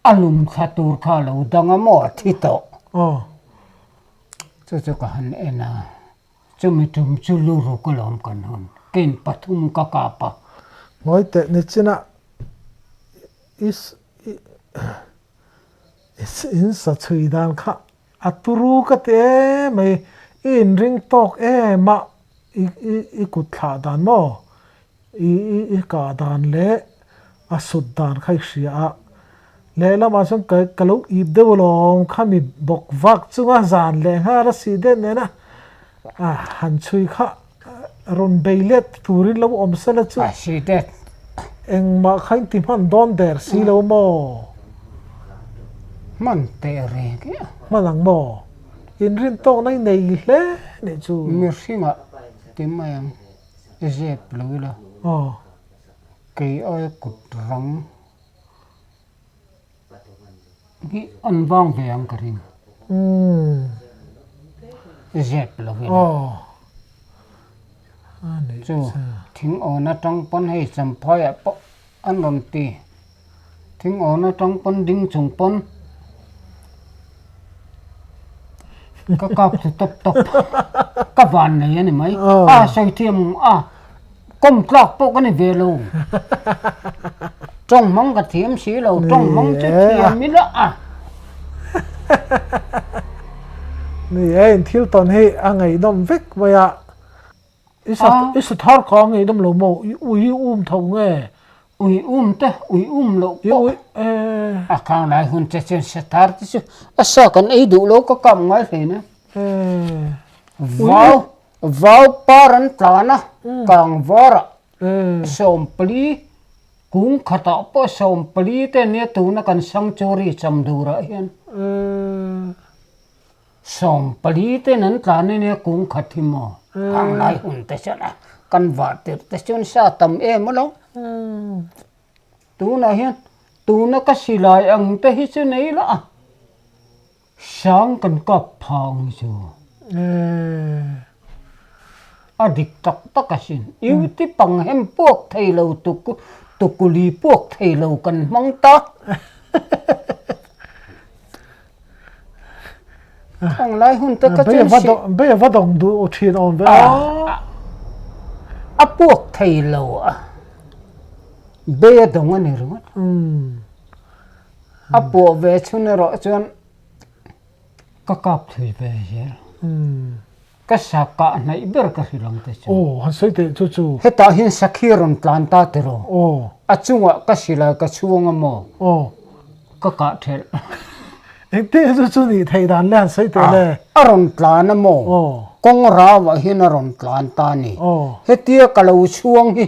alum khatur kha lo danga mo thi to chu ka han ena chumi tum chu lu ru ko lom kan hon ken pathum ka ka pa ngoi te ni china is in sa chui dan kha aturu ka te mai in ring tok ma i kut kha dan mo i ka dan le a sud dan khai sia le lama sang ka lo ib de long khami bok vak chunga zan le ha ra si de ne na han chui kha ron beilet turin lo om sala chu si de eng ma khain tim han don der si lo mo man te re ke malang mo in rin tok nai nei hle ne chu mi singa timayang zep lo la ke oi kut rang gi an wang ve ang karing zep lo la chu thing ona tang pon hei cham phoi a po an ron ti thing ona tang pon ding chung pon ka kap tu top ka van nei ani mai sai thiam kom klak po ka ni ve lo trong mong ka thiam si lo trong mong chu thiam mi la ni en thil ton he angai dom vek maya isa thar kho ngai dom lo mo ui thong nge ui te ui lo po khang lai hun che chen se tar ti chu sa kan ei du lo ka kam ngai the na vào paran tlana kang vara som pli kung khata po som pli te ne tu na kan sang chori cham dura hian som pli te nan tlani ne kung khathimo kang lai hun te chana kan va te chun sa tam em lo tu na hian tu na ka silai ang te hi chu nei la sang kan ka phang chu adik tak asin iuti pang hem puak thei lo tukuli puak thei lo kan mang ta khang lai hun ta ka chen be vadong du o thin on ve a puak thei lo be dong ani ru a po ve chun ro chuan ka kap thui ve ye ka saka nai ber ka hilang te chu han sai te chu heta hin sakhiron tlanta te ro achunga ka sila ka chuanga mo ka ka thel ek te chu ni thei dan le sai te le aron tlana mo kong ra wa hin aron tlanta ni hetia ka lo chuang hi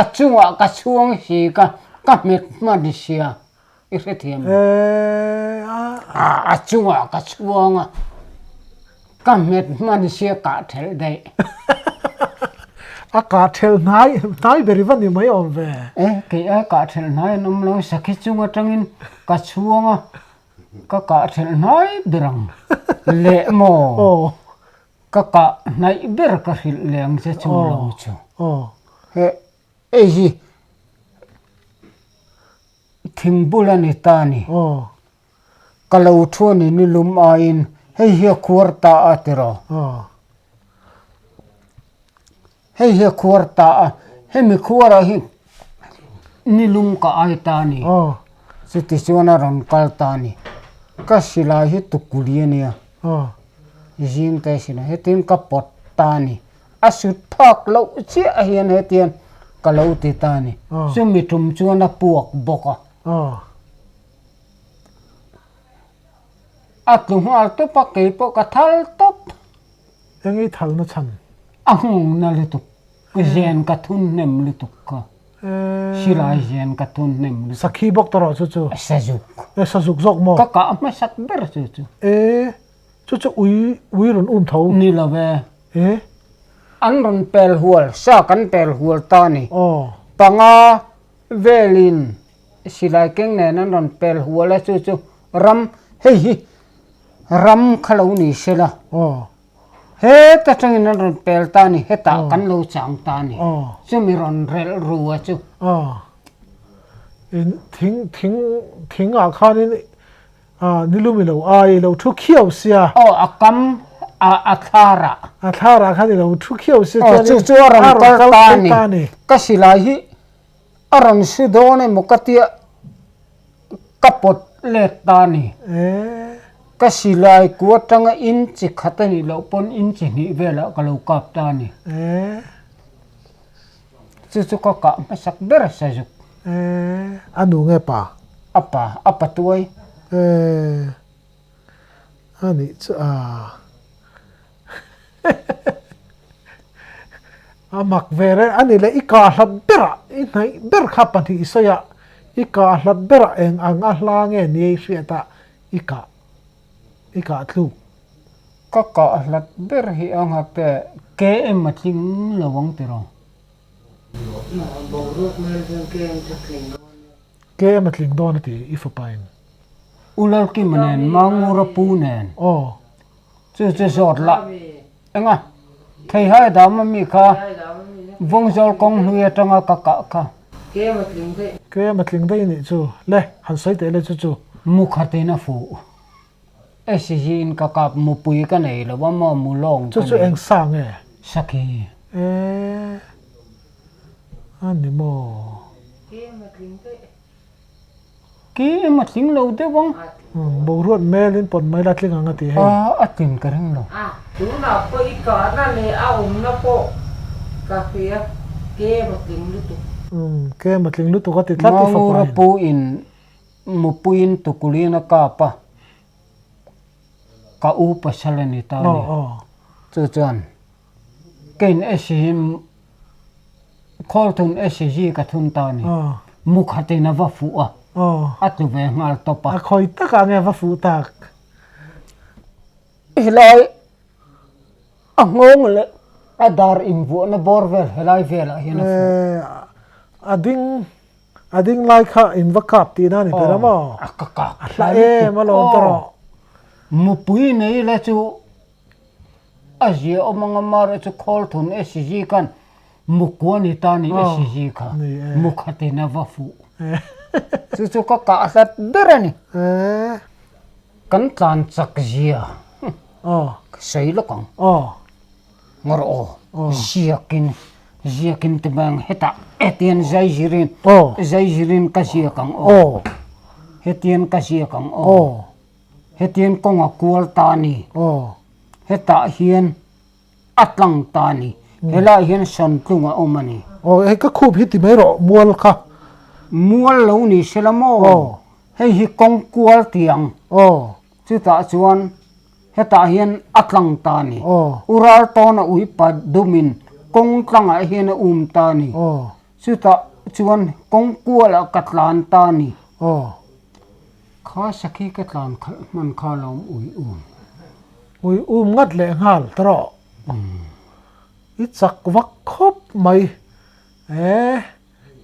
achunga ka chuang hi ka met ma di sia I rethiam achunga ka chuanga ka met man sia ka thel dai a ka thel nai beri van ni mai on ve ke a ka thel nai nom lo sakhi chunga tangin ka chuanga ka thel nai berang le mo ka nai ber ka hil leng se chung lo chu he hi thing bulani tani ka lo thoni ni lum a in hei hi khuarta atero hei hi khuarta hemi khuara hi nilum ka aitani siti chuana ron kaltani ka sila hi tukuliania jing te sina hetin ka pottani asut phak lo chi a hian hetian ka lo ti tani sumi tum chuana puak boka atlung al to pa ke po ka thal top engi thal na chan ahung na le tu zen ka thun nem le tu ka silai zen ka thun nem le sakhi bok taro chu sajuk zok mo ka ma sak ber chu ui ron tho ni la ve an ron pel hual sa kan pel hual ta ni panga velin silai keng ne nan ron pel hual la chu ram hei ram khalo ni sela he ta chang in ron pel ta ni he ta kan lo chang ta ni chu mi ron rel ruwa chu in thing à kha ni ni lu mi lo ai lo thu khiao sia akam athara kha ni lo thu khiao sia chu chu ron kal ta ni ka silai hi aron si do ne mukatia kapot le ta ni ka silai ku tanga in chi khata ni lo pon in chi ni vela ka lo kap ta ni chu ka ma sak ber sa ju anu nge pa apa tuai ani chu amak vere ani le ika hlat bera inai ber kha pan hi soya ika hlat bera eng ang a hla nge ni hriata ika tlu ka hlat ber hi ang ha pe ke em ma thing lawang te ro ke ma tling don ti if pain ulal ki manen mangura pu nen chu zot la enga thei hai da ma mi kha vong jol kong hnui atanga ka ke ma tling dei ni chu le han sai te le chu mu khate na fu in ka kap mu pui ka nei lo wa ma mu long chu eng sang e saki ani mo ki ma tling lo te bong bo ruat melin pon mai la tling anga ti he atin ka reng lo tu na po ika na le na po ka khia ke ma tling lu tu ke ma tling lu tu ka ti tlat ti fa pa pu in mu puin tu kulina ka pa ka u pa salani ta ni chu chuan ken esim kholthun esji ka thun ta ni mu khate na wa fu atu ve ngal to pa khoi ta ka nge wa fu tak hilai ngong le adar in vu na borvel hilai vela hian ading lai kha in va kap ti na ni pera mo ka la ma lo tro mu pui nei la chu aje omanga mara chu kholthun esg kan mu ko ni ta ni esg kha mu khate na wa fu chu ka sat berani kan tlan chak zia sei lo kang ngor ziakin te bang heta etian zai jirin ka zia kang hetien ka zia kang hetien konga kual ta ni heta hian atlang ta ni hela hian san tlunga omani ka khub hi ti mai ro mual kha mual lo ni selamo hei hi kong kual tiang chu ta chuan heta hian atlang ta ni ural to na ui pa dumin kong tlanga hian ta ni chu ta chuan kong kual katlan ta ni kha sakhi katlan man kha lom ui ngat le ngal tro i chak vak khop mai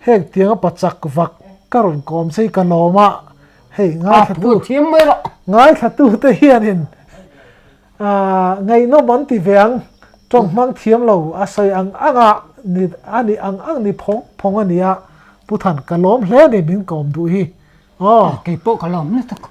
hek tiang pa chak vak karon kom sei kanoma hei ngai thatu thiam mai ro ngai thatu te hianin ngai no mon ti veang trong mang thiam lo asai anga ni ani ni phong ania puthan kalom hle ni min kom du hi ke po kalom ni tak